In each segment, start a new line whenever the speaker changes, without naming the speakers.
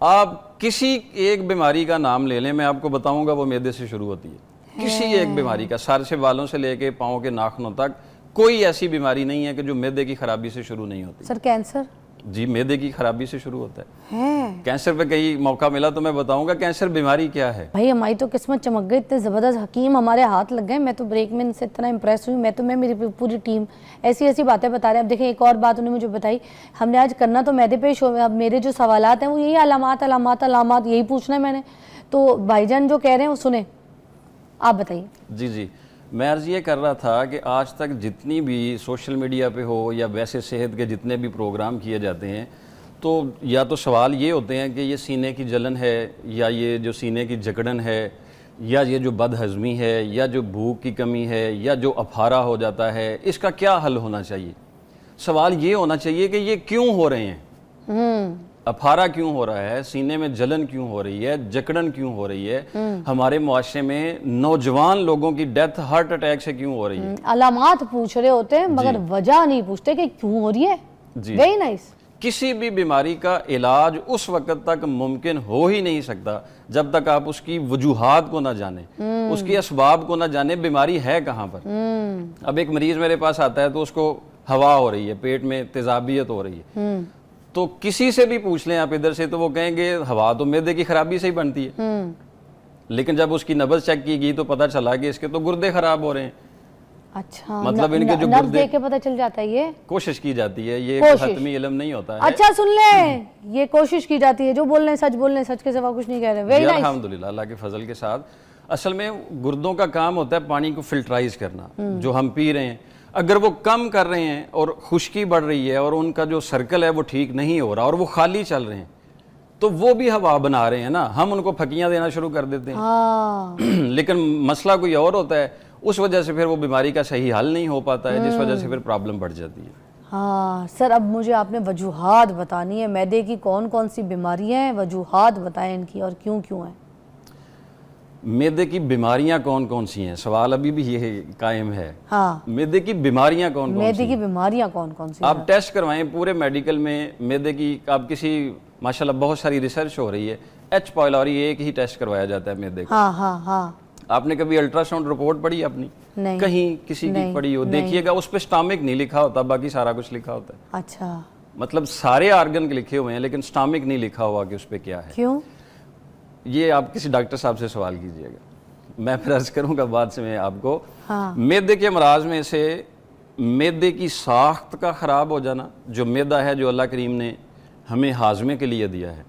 आप किसी एक बीमारी का नाम ले लें, मैं आपको बताऊंगा वो मैदे से शुरू होती है। किसी एक बीमारी का, सर से बालों से लेके पाँव के नाखूनों तक कोई ऐसी बीमारी नहीं है कि जो मैदे की खराबी से शुरू नहीं होती।
Sir cancer?
जी, मैदे की खराबी से शुरू होता है। कैंसर पे कहीं मौका मिला तो मैं बताऊंगा कैंसर बीमारी क्या है।
भाई हमारी तो किस्मत चमक गई, इतने जबरदस्त हकीम हमारे हाथ लग गए। मैं तो ब्रेक में इनसे इतना इंप्रेस हुई। मैं मेरी पूरी टीम ऐसी ऐसी बातें बता रहे हैं। अब देखें, एक और बात उन्होंने मुझे बताई, हमने आज करना तो मैदे पे शो। अब मेरे जो सवालात हैं वो यही अलामात अलामात अलामात यही पूछना है मैंने। तो भाईजान जो कह रहे हैं वो सुने, आप बताइए।
जी जी, मैं अर्ज ये कर रहा था कि आज तक जितनी भी सोशल मीडिया पे हो या वैसे सेहत के जितने भी प्रोग्राम किए जाते हैं, तो या तो सवाल ये होते हैं कि ये सीने की जलन है, या ये जो सीने की जकड़न है, या ये जो बदहज़मी है, या जो भूख की कमी है, या जो अफारा हो जाता है, इसका क्या हल होना चाहिए। सवाल ये होना चाहिए कि ये क्यों हो रहे हैं, अफारा क्यों हो रहा है, सीने में जलन क्यों हो रही है, जकड़न क्यों हो रही है, हमारे मुआशरे में नौजवान लोगों की डेथ हार्ट अटैक से क्यों हो रही है।
अलामात पूछ रहे होते हैं मगर वजह नहीं पूछते कि क्यों हो रही है। Very nice.
किसी भी बीमारी का इलाज उस वक्त तक मुमकिन हो ही नहीं सकता जब तक आप उसकी वजूहात को ना जाने, उसकी असबाब को ना जाने, बीमारी है कहाँ पर। अब एक मरीज मेरे पास आता है तो उसको हवा हो रही है, पेट में तेजाबियत हो रही है, तो किसी से भी पूछ लें आप इधर से तो वो कहेंगे हवा तो मैदे की खराबी से ही बनती है। लेकिन जब उसकी नब्ज चेक की गई तो पता चला कि इसके तो गुर्दे खराब हो रहे हैं।
अच्छा,
मतलब इनके जो
नब्ज देख के पता चल जाता है। ये
कोशिश की जाती है, ये हतमी इल्म नहीं होता है।
अच्छा सुन ले, ये कोशिश की जाती है, जो बोल रहे हैं सच बोल रहे हैं, सच के सिवा कुछ नहीं कह रहे। वेरी नाइस,
अल्हम्दुलिल्लाह, अल्लाह के फजल के साथ। असल में गुर्दों का काम होता है पानी को फिल्टराइज करना, जो हम पी रहे हैं। अगर वो कम कर रहे हैं और खुश्की बढ़ रही है और उनका जो सर्कल है वो ठीक नहीं हो रहा और वो खाली चल रहे हैं, तो वो भी हवा बना रहे हैं ना, हम उनको फकियां देना शुरू कर देते हैं। लेकिन मसला कोई और होता है, उस वजह से फिर वो बीमारी का सही हल नहीं हो पाता है, जिस वजह से फिर प्रॉब्लम बढ़ जाती है।
हाँ सर, अब मुझे आपने वजूहात बतानी है, मैदे की कौन कौन सी बीमारियां हैं, वजूहात बताएं इनकी और क्यों क्यों है।
मैदे की बीमारियां कौन कौन सी हैं, सवाल अभी भी ये कायम है।
हाँ,
मैदे की बीमारियां कौन कौन सी,
मैदे की बीमारियां कौन कौन सी।
आप टेस्ट करवाएं पूरे मेडिकल में मैदे की। आप किसी, माशाल्लाह बहुत सारी रिसर्च हो रही है, H. पायलोरी एक ही टेस्ट करवाया जाता है मैदे का।
हाँ हाँ हाँ।
आपने कभी अल्ट्रासाउंड रिपोर्ट पढ़ी अपनी?
नहीं।
कहीं किसी की पढ़ी हो? देखिएगा उस पर स्टमक नहीं लिखा होता, बाकी सारा कुछ लिखा होता है।
अच्छा,
मतलब सारे ऑर्गन के लिखे हुए हैं लेकिन स्टमक नहीं लिखा हुआ कि उस पर क्या है।
क्यों?
ये आप किसी डॉक्टर साहब से सवाल कीजिएगा, मैं फिर अर्ज करूंगा बाद से मैं आपको।
हाँ।
मैदे के अमराज में से मैदे की साख्त का ख़राब हो जाना, जो मैदा है जो अल्लाह करीम ने हमें हाजमे के लिए दिया है,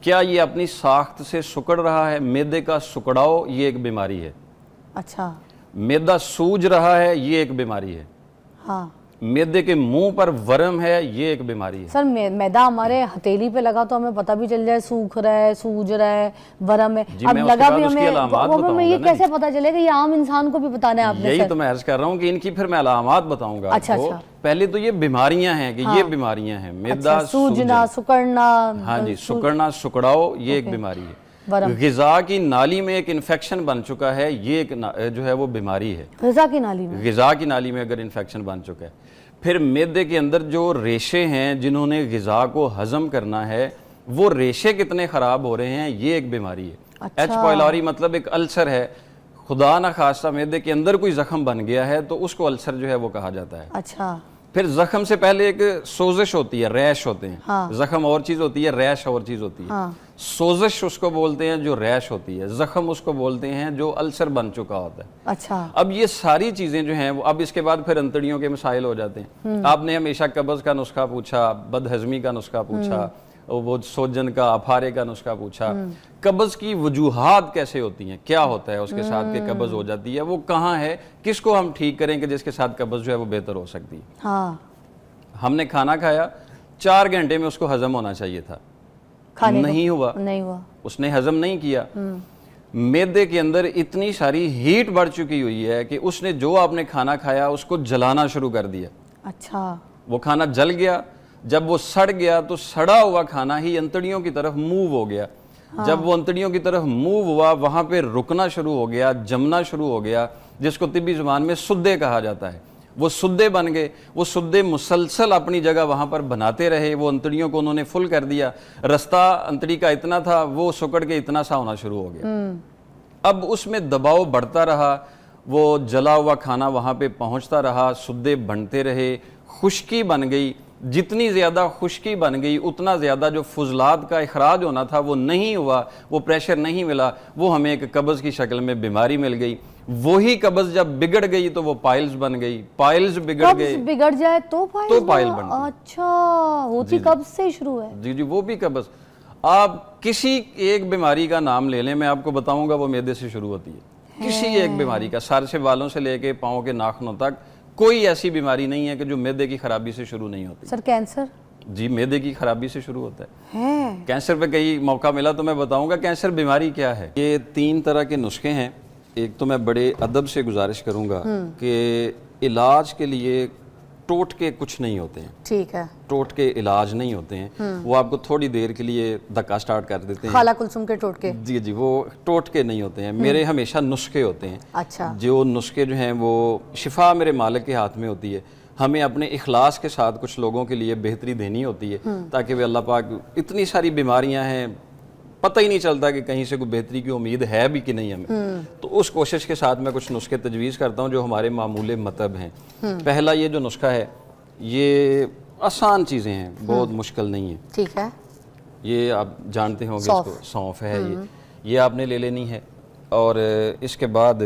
क्या ये अपनी साख्त से सुकड़ रहा है? मैदे का सुकड़ाव ये एक बीमारी है।
अच्छा।
मैदा सूज रहा है ये एक बीमारी है।
हाँ।
मैदे के मुंह पर वर्म है ये एक बीमारी है।
सर मैदा हमारे हथेली पे लगा तो हमें पता भी चल जाए सूख रहा है, सूज रहा है, वर्म है। अब लगा भी हमें ये कैसे पता चलेगा? ये आम इंसान को भी बताना है आपने।
यही तो मैं अर्ज कर रहा हूँ कि इनकी फिर मैं अलामात बताऊंगा।
अच्छा।
पहले तो ये बीमारियां हैं कि ये बीमारियां हैं, मैदा
सूजना, सुकड़ना।
हाँ जी, सुकड़ना, सुकड़ाओ ये एक बीमारी है। ग़िज़ा की नाली में एक इन्फेक्शन बन चुका है, ये एक जो है वो बीमारी है।
ग़िज़ा की नाली में,
ग़िज़ा की नाली में अगर इन्फेक्शन बन चुका है, फिर मैदे के अंदर जो रेशे हैं जिन्होंने ग़िज़ा को हजम करना है, वो रेशे कितने ख़राब हो रहे हैं, ये एक बीमारी है।
अच्छा।
H. पायलोरी मतलब एक अल्सर है, खुदा ना खास्ता मैदे के अंदर कोई जख्म बन गया है तो उसको अल्सर जो है वो कहा जाता है।
अच्छा।
फिर जख्म से पहले एक सोजिश होती है, रैश होते हैं।
हाँ।
जख्म और चीज होती है, रैश और चीज होती है।
हाँ।
सोजिश उसको बोलते हैं जो रैश होती है, जख्म उसको बोलते हैं जो अल्सर बन चुका होता है।
अच्छा।
अब ये सारी चीजें जो हैं वो, अब इसके बाद फिर अंतड़ियों के मसाइल हो जाते हैं। आपने हमेशा कब्ज का नुस्खा पूछा, बदहजमी का नुस्खा पूछा, वो सोजन का, अफारे का नुस्खा पूछा। कब्ज की वजूहात कैसे होती हैं, क्या होता है उसके साथ कि कब्ज हो जाती है, वो कहाँ है, किसको हम ठीक करें कि जिसके साथ कब्ज जो है वो बेहतर हो सकती है।
हाँ।
हमने खाना खाया, 4 घंटे में उसको हजम होना चाहिए था, नहीं हुआ, उसने हजम नहीं किया। मैदे के अंदर इतनी सारी हीट बढ़ चुकी हुई है कि उसने जो आपने खाना खाया उसको जलाना शुरू कर दिया।
अच्छा।
वो खाना जल गया, जब वो सड़ गया तो सड़ा हुआ खाना ही अंतड़ियों की तरफ मूव हो गया। हाँ। जब वो अंतड़ियों की तरफ मूव हुआ, वहां पे रुकना शुरू हो गया, जमना शुरू हो गया, जिसको तिब्बी जुबान में सुद्दे कहा जाता है। वो सुद्दे बन गए, वो सुद्दे मुसलसल अपनी जगह वहाँ पर बनाते रहे, वो अंतड़ियों को उन्होंने फुल कर दिया, रास्ता अंतड़ी का इतना था वो सुकड़ के इतना सा होना शुरू हो गया। अब उसमें दबाव बढ़ता रहा, वो जला हुआ खाना वहाँ पे पहुँचता रहा, सुद्दे बनते रहे, खुश्की बन गई। जितनी ज़्यादा खुश्की बन गई उतना ज़्यादा जो फुजलात का इखराज होना था वो नहीं हुआ, वो प्रेशर नहीं मिला, वो हमें एक कब्ज़ की शक्ल में बीमारी मिल गई। वही कब्ज़ जब बिगड़ गई तो वो पाइल्स बन गई, पाइल्स बिगड़ गए,
बिगड़ जाए तो
पाइल बन गई।
अच्छा, होती कब से शुरू है?
जी जी, वो भी कब्ज़। आप किसी एक बीमारी का नाम ले लें, मैं आपको बताऊंगा, वो मैदे से शुरू होती है। किसी एक बीमारी का, सर से बालों से लेके पाँव के नाखूनों तक कोई ऐसी बीमारी नहीं है कि जो मैदे की खराबी से शुरू नहीं होती।
Sir cancer?
जी, मैदे की खराबी से शुरू होता है। कैंसर पे कई मौका मिला तो मैं बताऊंगा कैंसर बीमारी क्या है। ये 3 तरह के नुस्खे हैं। एक तो मैं बड़े अदब से गुजारिश करूंगा कि इलाज के लिए टोटके कुछ नहीं होते हैं।
ठीक है,
टोटके इलाज नहीं होते हैं, वो आपको थोड़ी देर के लिए धक्का स्टार्ट कर देते हैं।
खाला कुलसुम के टोटके?
जी जी, वो टोटके नहीं होते हैं, मेरे हमेशा नुस्खे होते हैं।
अच्छा।
जो नुस्खे जो हैं वो शिफा मेरे मालिक के हाथ में होती है। हमें अपने इखलास के साथ कुछ लोगों के लिए बेहतरी देनी होती है ताकि वे, अल्लाह पाक, इतनी सारी बीमारियां हैं पता ही नहीं चलता कि कहीं से कोई बेहतरी की उम्मीद है भी कि नहीं हमें, तो उस कोशिश के साथ मैं कुछ नुस्खे तजवीज़ करता हूँ जो हमारे मामूले मतब हैं। पहला ये जो नुस्खा है ये आसान चीज़ें हैं, बहुत मुश्किल नहीं है।
ठीक है।
ये आप जानते होंगे, इसको सौंफ है, ये आपने ले लेनी है। और इसके बाद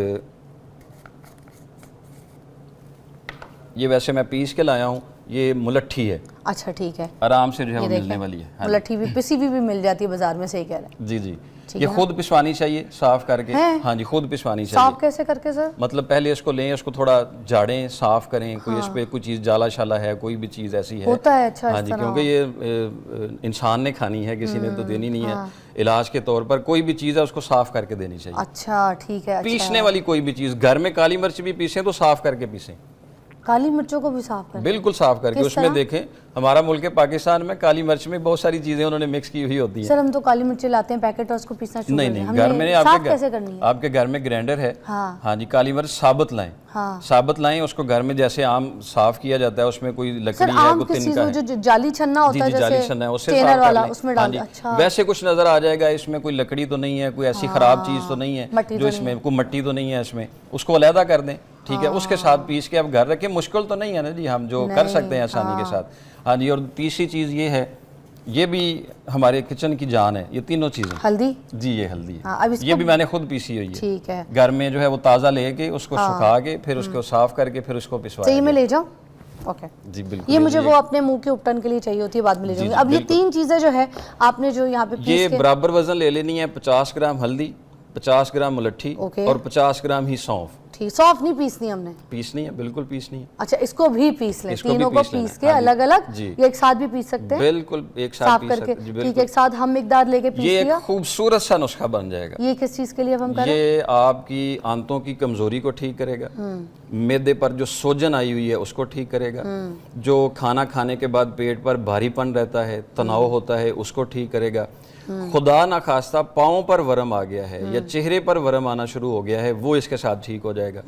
ये वैसे मैं पीस के लाया हूँ, ये मुलट्ठी है।
अच्छा, ठीक है,
आराम से जो है वो मिलने वाली है।
मुलट्ठी भी पिसी हुई भी मिल जाती है बाजार में, सही कह रहे हैं।
जी जी, ये खुद पिसवानी चाहिए साफ करके। हाँ जी, खुद पिसवानी चाहिए।
साफ कैसे करके सर? मतलब
पहले इसको लें, इसको थोड़ा झाड़ें, साफ करें, कोई इस पे कोई चीज़ जाला शाला है, कोई भी चीज़ ऐसी है
होता है। अच्छा,
हाँ जी, क्योंकि ये इंसान ने खानी है, किसी ने तो देनी नहीं है। इलाज के तौर पर कोई भी चीज़ है उसको साफ करके देनी चाहिए।
अच्छा, ठीक है।
पीसने वाली कोई भी चीज़, घर में काली मिर्च भी पीसें तो साफ करके पीसें।
काली मिर्चों को भी साफ करें?
बिल्कुल साफ करके। उसमें देखें, हमारा मुल्क पाकिस्तान में काली मिर्च में बहुत सारी चीजें उन्होंने मिक्स की हुई होती हैं।
सर हम तो काली मिर्च लाते हैं पैकेट और उसको पीसना शुरू
नहीं, घर में
कैसे करनी है?
आपके घर में ग्राइंडर है? हाँ जी, काली मिर्च साबुत लाएं। साबुत लाएं, उसको घर में जैसे आम साफ किया जाता है, उसमें कोई लकड़ी है, कोई तिनका है,
जो जाली छन्ना होता है,
जाली छन्ना है, उससे साफ कर लें। उसमें डाल। अच्छा, वैसे कुछ नजर आ जाएगा, इसमें कोई लकड़ी तो नहीं है, कोई ऐसी खराब चीज तो नहीं है जो इसमें, कोई मट्टी तो नहीं है इसमें, उसको अलहदा कर दें। ठीक है, उसके साथ पीस के आप घर रखें। मुश्किल तो नहीं है ना जी, हम जो कर सकते हैं आसानी के साथ। हाँ जी, और तीसरी चीज़ ये है, ये भी हमारे किचन की जान है, ये तीनों चीज़ें।
हल्दी? जी,
ये हल्दी है। ये भी मैंने खुद पीसी हुई है।
ठीक है।
घर में जो है वो ताज़ा लेके उसको सुखा के फिर उसको साफ करके फिर उसको पिसवा।
मैं ले जाऊँ? ओके
जी बिल्कुल।
ये मुझे वो अपने मुँह के उपटन के लिए चाहिए होती है, बाद में ले जाऊंगी। अब ये 3 चीज़ें जो है आपने जो यहाँ पे
ये बराबर वजन ले लेनी है। 50 ग्राम हल्दी, 50 ग्राम मुलट्ठी और 50 ग्राम ही सौंफ।
ठीक, सौंफ नहीं पीसनी हमने? पीसनी
है, बिल्कुल पीसनी है।
अच्छा, इसको भी पीस लें, तीनों को पीस के अलग अलग, ये एक साथ भी पीस सकते हैं?
बिल्कुल, एक साथ पीस सकते हैं।
ठीक है, एक साथ हम मिकदार लेके पीस लिया,
ये खूबसूरत सा नुस्खा बन जाएगा।
ये किस चीज के लिए हम करें?
ये आपकी आंतों की कमजोरी को ठीक करेगा, मैदे पर जो सोजन आई हुई है उसको ठीक करेगा, जो खाना खाने के बाद पेट पर भारीपन रहता है, तनाव होता है, उसको ठीक करेगा। खुदा ना खास्ता पाँव पर वरम आ गया है या चेहरे पर वरम आना शुरू हो गया है, वो इसके साथ ठीक हो जाएगा।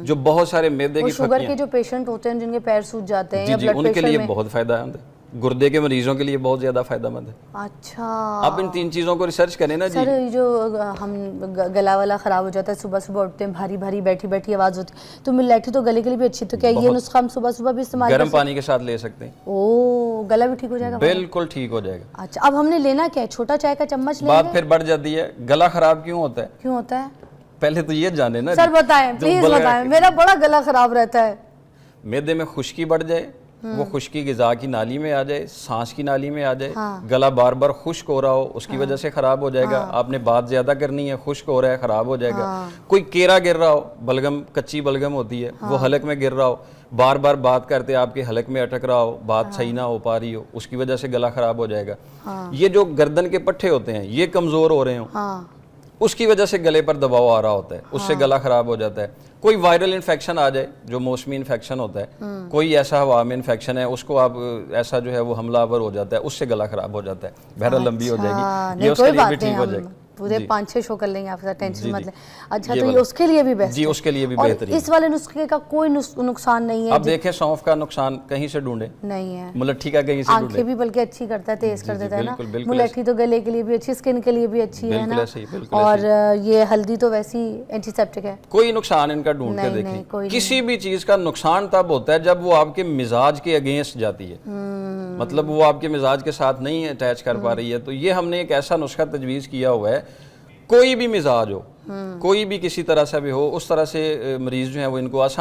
जो बहुत सारे मैदे की
शुगर के जो पेशेंट होते हैं जिनके पैर सूज जाते हैं,
जी, उनके लिए बहुत फायदेमंद है। गुर्दे के मरीजों के लिए बहुत ज्यादा फायदेमंद है।
अच्छा,
आप इन 3 चीजों को रिसर्च करें ना जी।
सर जो हम गला वाला खराब हो जाता है, सुबह सुबह उठते हैं, भारी भारी बैठी बैठी आवाज होती है, तो मिलेठी तो गले के लिए भी अच्छी, तो क्या ये नुस्खा हम सुबह सुबह भी इस्तेमाल
गर्म पानी के साथ ले सकते हैं?
ओ, गला भी ठीक हो जाएगा?
बिल्कुल ठीक हो जाएगा।
अच्छा, अब हमने लेना क्या है? छोटा चाय का चम्मच लेंगे?
बात फिर बढ़ जाती है, गला खराब क्यों होता है?
क्यों होता है
पहले तो ये जाने ना
सर, बताएं प्लीज बताएं, मेरा बड़ा गला खराब रहता है।
मैदे में खुश्की बढ़ जाए, वो खुश्की गिजा की नाली में आ जाए, सांस की नाली में आ जाए, गला बार बार खुश्क हो रहा हो, उसकी वजह से खराब हो जाएगा। आपने बात ज्यादा करनी है, खुश्क हो रहा है, खराब हो जाएगा। कोई केरा गिर रहा हो, बलगम, कच्ची बलगम होती है, वो हलक में गिर रहा हो, बार बार बात करते आपके हलक में अटक रहा हो, बात सही ना हो पा रही हो, उसकी वजह से गला खराब हो जाएगा। ये जो गर्दन के पट्टे होते हैं ये कमजोर हो रहे हो, उसकी वजह से गले पर दबाव आ रहा होता है, उससे गला खराब हो जाता है। कोई वायरल इन्फेक्शन आ जाए, जो मौसमी इन्फेक्शन होता है, कोई ऐसा हवा में इन्फेक्शन है, उसको आप ऐसा जो है वो हमलावर हो जाता है, उससे गला खराब हो जाता है। बहरहाल लंबी हो जाएगी, ये उसके लिए भी ठीक हो जाएगी।
पूरे 5-6 शो कर लेंगे आपके साथ, टेंशन
जी,
मत
जी।
लें। अच्छा
ये
तो ये
वाला।
उसके लिए भी बेस्ट
जी, उसके लिए भी
और
बेहतरीन
इस वाले नुस्खे का कोई नुकसान नहीं है।
अब देखें सौंफ का नुकसान कहीं से ढूंढे,
नहीं है,
मुलट्ठी का कहीं से ढूंढे।
आंखें भी बल्कि अच्छी करता है, तेज कर
जी,
देता है ना।
बिल्कुल, बिल्कुल
मुलट्ठी तो गले के लिए भी अच्छी, स्किन के लिए भी अच्छी है
बिल्कुल
ना।
ऐसे ही, बिल्कुल
और ये हल्दी तो वैसी एंटीसेप्टिक है।
कोई नुकसान इनका ढूंढ के
नहीं, नहीं, कोई
देखें। किसी भी चीज का नुकसान तब होता है जब वो आपके मिजाज के अगेंस्ट जाती है, मतलब वो आपके मिजाज के साथ नहीं अटैच कर पा रही है। तो ये हमने एक ऐसा नुस्खा तजवीज़ किया हुआ है, कोई भी मिजाज हो, कोई भी किसी तरह से भी हो, उस तरह से मरीज जो है वो इनको आसान